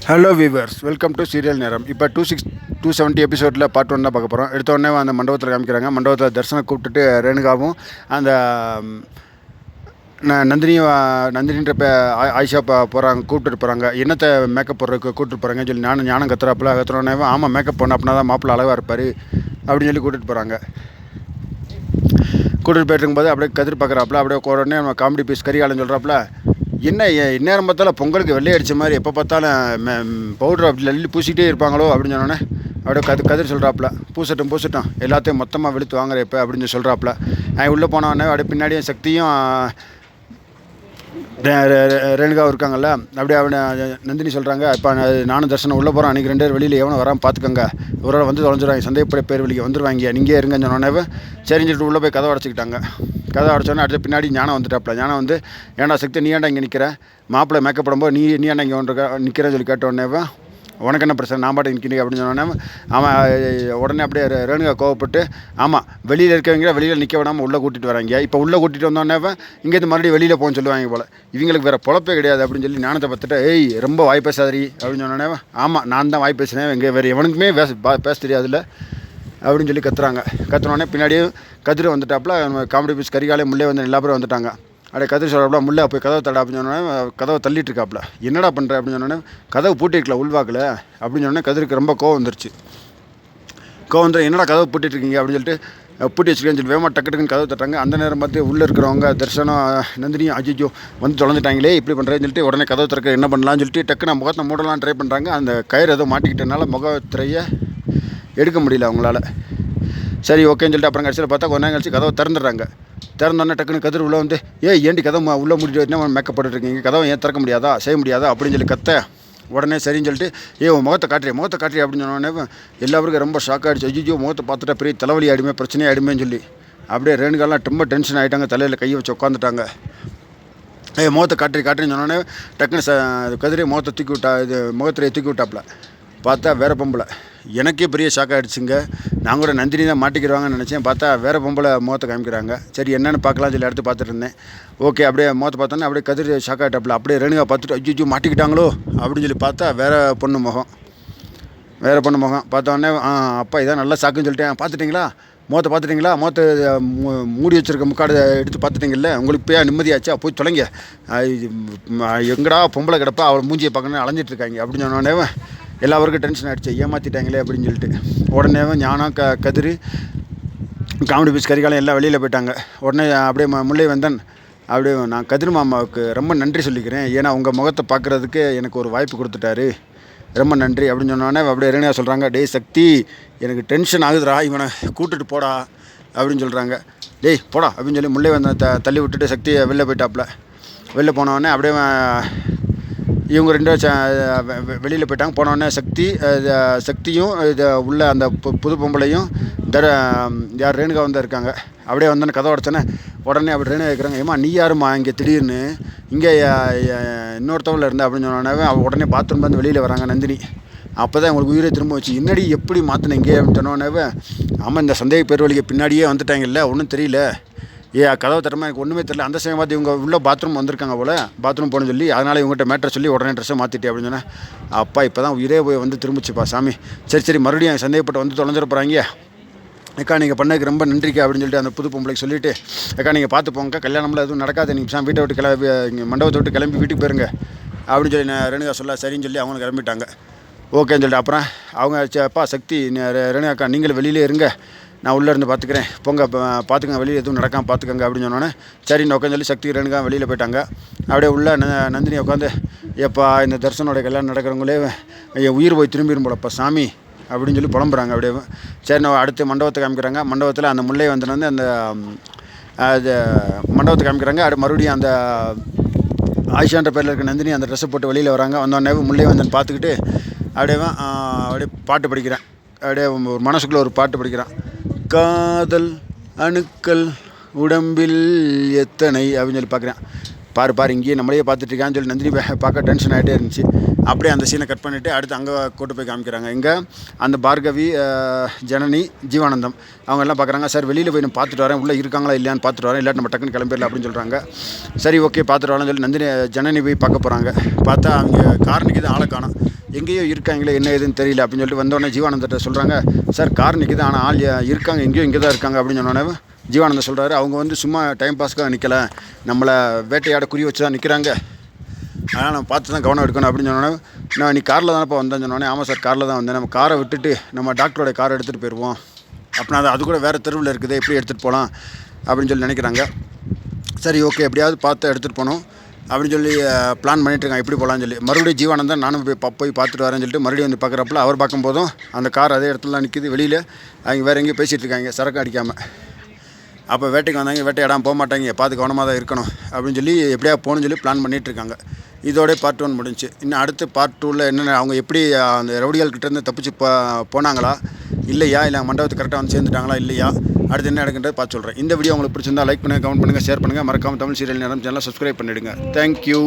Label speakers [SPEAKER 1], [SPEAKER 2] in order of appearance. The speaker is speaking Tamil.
[SPEAKER 1] Hello viewers, welcome to serial நேரம். இப்போ 270 எபிசோடில் பார்ட் 1 தான் பார்க்க போகிறோம். எடுத்தோடனே அந்த மண்டபத்தில் காமிக்கிறாங்க. மண்டபத்தில் தர்சனம் கூப்பிட்டுட்டு ரேணுகாவும் அந்த நந்தினின்ற ஆயிஷா போகிறாங்க, கூப்பிட்டுட்டு போகிறாங்க. என்னத்தை மேக்கப் போடுறதுக்கு கூப்பிட்டு போகிறாங்கன்னு சொல்லி ஞானம் கத்துறோடனே ஆமாம் மேக்கப் பண்ண அப்படின்னா தான் மாப்பிள்ளை அழகாக இருப்பார் அப்படின்னு சொல்லி கூட்டிகிட்டு போகிறாங்க. கூட்டிகிட்டு போயிட்டு இருக்கும்போது அப்படியே கதிர் பார்க்குறாப்புல, அப்படியே உடனே நம்ம காமெடி பீஸ் கரிகாலன்னு சொல்கிறாப்புல, என்ன இந்நேரம் பார்த்தாலும் பொங்கலுக்கு வெள்ளை அடித்த மாதிரி எப்போ பார்த்தாலும் பவுட்ரு அப்படி அள்ளி பூசிக்கிட்டே இருப்பாங்களோ அப்படின்னு சொன்னோன்னே அப்படியே கதிர் சொல்கிறாப்புல, பூசட்டும் எல்லாத்தையும் மொத்தமாக வெளுத்து வாங்குற இப்போ அப்படின்னு சொல்கிறாப்புல. உள்ளே போனோடனே அப்படியே பின்னாடியும் சக்தியும் ரேணுகாவும் இருக்காங்கல்ல. அப்படியே நந்தினி சொல்கிறாங்க, இப்போ நானும் தர்சனம் உள்ளே போகிறோம், அன்றைக்கி 2 பேர் வெளியில் எவனும் வராமல் பார்த்துக்கோங்க, ஒரு வந்து தொலைஞ்சிடுவாங்க, சந்தேகப்பட பேர் வெளியே வந்துடுவாங்க, நீங்கள் இருங்கன்னு சொன்னோன்னே சரின்னு சொல்லிட்டு உள்ளே போய் கதவை அடைச்சிக்கிட்டாங்க. கதை அடைச்சோன்னே அடுத்த பின்னாடி ஞானம் வந்துட்டாப்புல. ஞானம் வந்து, ஏன்டா சக்தி நீ ஏன்டா இங்கே நிற்கிற, மாப்பிள்ளை மேக்கப் போடும்போது நீ ஏன்டா இங்கே நிற்கிறேன்னு சொல்லி கேட்டோடனே, உனக்கு என்ன பிரச்சனை, நான் பாட்டு நிற்கிறீங்க அப்படின்னு சொன்னோன்னே அவன் உடனே அப்படியே ரேணுகா கோவப்பட்டு, ஆமாம் வெளியில் இருக்கவங்க வெளியில் நிற்க விடாமல் உள்ளே கூட்டிகிட்டு வராங்க, இப்போ உள்ளே கூட்டிகிட்டு வந்தோடனே இங்கேருந்து மறுபடியும் வெளியில் போகணும்னு சொல்லுவாங்க போல், இவங்களுக்கு வேறு பொழப்பே கிடையாது அப்படின்னு சொல்லி ஞானத்தை பார்த்துட்டு, ரொம்ப வாய் பேசாதீ அப்படின்னு சொன்னோன்னே, ஆமாம் நான் தான் வாய் பேசுனேன், இங்கே வேறு எவனுக்குமே பேச தெரியாதுல்ல அப்படின்னு சொல்லி கத்துனோடனே பின்னாடியே கதிரை வந்துட்டாப்புல. காமெடி பீஸ் கரிகாலே முள்ளே வந்து எல்லா பேரும் வந்துட்டாங்க. அப்படியே கதிர் சொல்கிறாப்புல, முள்ளே போய் கதவை தட அப்படின்னு சொன்னோன்னே கதவை தள்ளிட்டு இருக்காப்புல. என்னடா பண்ணுற அப்படின்னு சொன்னோன்னே, கதவை பூட்டிருக்கல உள்வாக்கில் அப்படின்னு சொன்னோன்னே கதிருக்கு ரொம்ப கோவம் வந்துருச்சு. என்னடா கதவை பூட்டிட்டுருக்கீங்க அப்படின்னு சொல்லிட்டு, பூட்டி வச்சுருக்கேன்னு சொல்லி வேகமாக டக்குன்னு கதவை தட்டாங்க. அந்த நேரம் பார்த்து உள்ளே இருக்கிறவங்க தர்சனம் நந்தினியும் அஜிஜோ வந்து தொலைஞ்சிட்டாங்களே, இப்படி பண்ணுறேன்னு சொல்லிட்டு உடனே கதவை திறக்க என்ன பண்ணலான்னு சொல்லிட்டு டக்குன்னு முகத்தை மூடலாம் ட்ரை பண்ணுறாங்க. அந்த கயிறு ஏதோ மாட்டிக்கிட்டனால முகத்திரையை எடுக்க முடியல அவங்களால. சரி ஓகேன்னு சொல்லிட்டு அப்புறம் கடைசியில் பார்த்தா கொஞ்ச நேரம் கழிச்சு கதவை திறந்துடுறாங்க. திறந்தோடனே டக்குன்னு கதிர் உள்ளே வந்து, ஏன்டி கதவை உள்ளே மூடிட்டு என்ன மேக்கப் போட்டுருக்கீங்க, கதவை ஏன் திறக்க முடியாதா, செய்ய முடியாதா அப்படின்னு சொல்லி கத்த. உடனே சரின்னு சொல்லிட்டு, முகத்தை காட்டுறே அப்படின்னு சொன்னோடனே எல்லாருக்கும் ரொம்ப ஷாக் ஆகிடுச்சு. ஐயோ முகத்தை பார்த்துட்டா பெரிய தலைவலி ஆகிடுமே, பிரச்சனையே ஆகிடுமேன்னு சொல்லி அப்படியே ரேணுகாலாம் ரொம்ப டென்ஷன் ஆகிட்டாங்க, தலையில் கையை வச்சு உட்காந்துட்டாங்க. முகத்தை காட்டுறேன்னு சொன்னோடனே டக்குன்னு கதிரை முகத்திரையை தூக்கி விட்டாப்புல. பார்த்தா வேறு பொம்பளை. எனக்கே பெரிய ஷாக் ஆகிடுச்சுங்க. நான் கூட நந்தினி தான் மாட்டிக்கிடுவாங்கன்னு நினச்சேன். பார்த்தா வேறு பொம்பளை முகத்தை காமிக்கிறாங்க. சரி என்னென்னு பார்க்கலாம் சொல்லி அடுத்து பார்த்துட்டு இருந்தேன். ஓகே அப்படியே முகத்தை பார்த்தோன்னே அப்படியே கதிர் ஷாக் ஆகிட்டாப்புல. அப்படியே ரேணுகா பார்த்துட்டு ஐயோ மாட்டிக்கிட்டாங்களோ அப்படின்னு சொல்லி பார்த்தா வேறு பொண்ணு முகம் பார்த்தோன்னே, அப்பா இதான் நல்லா ஷாக்குன்னு சொல்லிட்டேன். பார்த்துட்டிங்களா முகத்தை மூடி வச்சுருக்க முக்காடு எடுத்து பார்த்துட்டிங்கல்ல, உங்களுக்கு இப்போயா நிம்மதியாச்சா, போய் தொலைங்க, எங்கடா பொம்பளை கிடப்பா அவள் மூஞ்சியை பார்க்கணுன்னு அலைஞ்சிட்ருக்காங்க அப்படின்னு சொன்னோடனே எல்லாருக்கும் டென்ஷன் ஆகிடுச்சு, ஏமாற்றிட்டாங்களே அப்படின்னு சொல்லிட்டு. உடனே ஞானம் கதிர் காமெடி பீஸ் கரிகாலம் எல்லாம் வெளியில் போயிட்டாங்க. உடனே அப்படியே முல்லை வந்தன் அப்படியே, நான் கதிர் மாமாவுக்கு ரொம்ப நன்றி சொல்லிக்கிறேன், ஏன்னா உங்கள் முகத்தை பார்க்குறதுக்கு எனக்கு ஒரு வாய்ப்பு கொடுத்துட்டாரு, ரொம்ப நன்றி அப்படின்னு சொன்னோடனே அப்படியே ரேணுகா சொல்கிறாங்க, டேய் சக்தி எனக்கு டென்ஷன் ஆகுதுடா, இவனை கூப்பிட்டுட்டு போடா அப்படின்னு சொல்கிறாங்க. டேய் போடா அப்படின்னு சொல்லி முல்லை வந்தன் தள்ளி விட்டுட்டு சக்தியை வெளில போனோடனே அப்படியே இவங்க 2 வெளியில் போயிட்டாங்க. போனோடனே சக்தியும் உள்ள அந்த புது பொம்பளையும் யார் ரேணுகா வந்து இருக்காங்க. அப்படியே வந்தோன்னே கதவை உடச்சோன்னே உடனே அப்படி ரேணுகா கேட்குறாங்க, ஏமா நீ யாருமா இங்கே திடீர்னு இங்கே இன்னொருத்தவளில் இருந்தேன் அப்படின்னு சொன்னோடனே அவள் உடனே பாத்ரூம் வந்து வெளியில் வராங்க நந்தினி. அப்போ தான் உங்களுக்கு உயிரை திரும்ப வச்சு, என்னடி எப்படி மாற்றினீங்க அப்படின்னு சொன்னோடனே, ஆமாம் இந்த சந்தேக பேர் வழிக்கு பின்னாடியே வந்துட்டாங்கல்ல, ஒன்றும் தெரியல, கதவை தரமா எனக்கு ஒன்றுமே தெரியல, அந்த சமயம் பார்த்து இவங்க உள்ள பாத்ரூம் வந்திருக்காங்க போல், பாத்ரூம் போகணும்னு சொல்லி அதனால் இவங்ககிட்ட மேட்டரை சொல்லி உடனே ட்ரெஸ்ஸை மாற்றிட்டே அப்படின்னு சொன்னேன். அப்பா இப்போ தான் உயிரே போய் வந்து திரும்பிச்சுப்பா சாமி, சரி மறுபடியும் சந்தேகப்பட்டு வந்து தொலைஞ்சிட போகிறாங்க, அக்கா நீங்கள் பண்ணதுக்கு ரொம்ப நன்றிக்கா அப்படின்னு சொல்லிட்டு அந்த புது பொம்பளைக்கு சொல்லிவிட்டு, அக்கா நீங்கள் பார்த்து போங்க, கல்யாணம்லாம் எதுவும் நடக்காது, நீங்கள் வீட்டை விட்டு மண்டபத்தை விட்டு கிளம்பி வீட்டுக்கு போயிருங்க அப்படின்னு சொல்லி நான் ரேணுகா சொல்ல சரின்னு சொல்லி அவங்க கிளம்பிட்டாங்க. ஓகேன்னு சொல்லிட்டு அப்புறம் அவங்க அப்பா சக்தி ரேணுகாக்கா நீங்களும் வெளியிலே இருங்க, நான் உள்ளே இருந்து பார்த்துக்கிறேன், போங்க பார்த்துக்கங்க, வெளியில் எதுவும் நடக்காமல் பார்த்துக்கங்க அப்படின்னு சொன்னோன்னே சரின்னு உட்காந்து சொல்லி சக்தி ரேணுகா வெளியில் போயிட்டாங்க. அப்படியே உள்ள நந்தினி உட்காந்து, எப்பா இந்த தர்சனோட கல்யாணம் நடக்கிறவங்களே உயிர் போய் திரும்பிடும் போலப்பா சாமி அப்படின்னு சொல்லி புலம்புறாங்க. அப்படியே சரி நான் அடுத்து மண்டபத்தை காமிக்கிறாங்க. மண்டபத்தில் அந்த முல்லை வந்து அந்த அது மண்டபத்தை காமிக்கிறாங்க. அது மறுபடியும் அந்த ஆயிஷான்ற பேரில் இருக்க நந்தினி அந்த ட்ரெஸ்ஸை போட்டு வெளியில் வராங்க. வந்தோடனே முல்லை வந்து பார்த்துக்கிட்டு அப்படியே பாட்டு படிக்கிறேன். அப்படியே ஒரு மனசுக்குள்ளே ஒரு பாட்டு படிக்கிறான், காதல் அணுக்கள் உடம்பில் எத்தனை அப்படின்னு சொல்லி பார்க்குறேன். பாரு இங்கேயே நம்மளையே பார்த்துட்டு இருக்கான்னு சொல்லி நந்தினி பார்க்க டென்ஷன் ஆகிட்டே இருந்துச்சு. அப்படியே அந்த சீனை கட் பண்ணிவிட்டு அடுத்து அங்கே கூட்டு போய் காமிக்கிறாங்க. இங்கே அந்த பார்கவி, ஜனனி, ஜீவானந்தம் அவங்க எல்லாம் பார்க்குறாங்க. சார் வெளியில் போய் நான் பார்த்துட்டு வரேன், உள்ளே இருக்காங்களா இல்லையான்னு பார்த்துட்டு வரேன், இல்லாட்டி நம்ம டக்குன்னு கிளம்பிடலாம் அப்படின்னு சொல்கிறாங்க. சரி ஓகே பார்த்துட்டு வரலாம்னு சொல்லி ஜனனி போய் பார்க்க போகிறாங்க. பார்த்தா அவங்க கார் நிற்கிது, ஆளை காணோம். எங்கேயோ இருக்காங்களே, என்ன ஏதுன்னு தெரியல அப்படின்னு சொல்லிட்டு வந்தோடனே ஜீவானந்திட்ட சொல்கிறாங்க, சார் கார் நிற்கிது ஆனால் ஆள் இருக்காங்க, எங்கேயோ இங்கே தான் இருக்காங்க அப்படின்னு சொன்னோடனே ஜீவானந்தம் சொல்கிறாரு, அவங்க வந்து சும்மா டைம் பாஸ்க்காக நிற்கலை, நம்மளை வேட்டையாட குறி வச்சு தான் நிற்கிறாங்க, அதனால் நம்ம பார்த்து தான் கவனம் எடுக்கணும் அப்படின்னு சொன்னோன்னே, நான் நீ காரில் தானப்பா வந்தேன்னு சொன்னோன்னே, ஆமாம் சார் காரில் தான் வந்தேன், நம்ம காரை விட்டுட்டு நம்ம டாக்டரோட காரை எடுத்துகிட்டு போயிடுவோம், அப்படின்னா அது கூட வேறு தெருவில் இருக்குது, எப்படி எடுத்துகிட்டு போகலாம் அப்படின்னு சொல்லி நினைக்கிறாங்க. சரி ஓகே எப்படியாவது பார்த்து எடுத்துகிட்டு போகணும் அப்படின்னு சொல்லி பிளான் பண்ணிட்டுருக்காங்க, எப்படி போகலான்னு சொல்லி. மறுபடியும் ஜீவானந்தன் நானும் போய் பார்த்துட்டு வரேன்னு சொல்லிட்டு மறுபடியும் வந்து பார்க்குறப்பல அவர் பார்க்கும்போதும் அந்த கார் அதே இடத்துல நிற்கிது. வெளியில் அவங்க வேறு எங்கேயும் பேசிகிட்டு இருக்காங்க சரக்கு அடிக்காமல். அப்போ வேட்டைக்கு வந்தாங்க, வேட்டையாடாமல் போக மாட்டாங்க, பார்த்து கவனமாக தான் இருக்கணும் அப்படின்னு சொல்லி எப்படியா போகணுன்னு சொல்லி பிளான் பண்ணிகிட்ருக்காங்க. இதோட பார்ட் 1 முடிஞ்சு. இன்னும் அடுத்து பார்ட் 2ல் என்னென்ன அவங்க எப்படி அந்த ரவுடிகள்கிட்டேருந்து தப்பிச்சு போனாங்களா இல்லையா, இல்லை மண்டபத்துக்கு கரெக்டாக வந்து சேர்ந்துட்டாங்களா இல்லையா, அடுத்து என்ன நடக்குன்றது பார்த்து சொல்கிறேன். இந்த வீடியோ உங்களுக்கு பிடிச்சிருந்தா லைக் பண்ணுங்கள், கமெண்ட் பண்ணுங்கள், ஷேர் பண்ணுங்கள், மறக்காமல் தமிழ் சீரியல் நேரம் சேனலை சப்ஸ்கிரைப் பண்ணிவிடுங்க. தேங்க்யூ.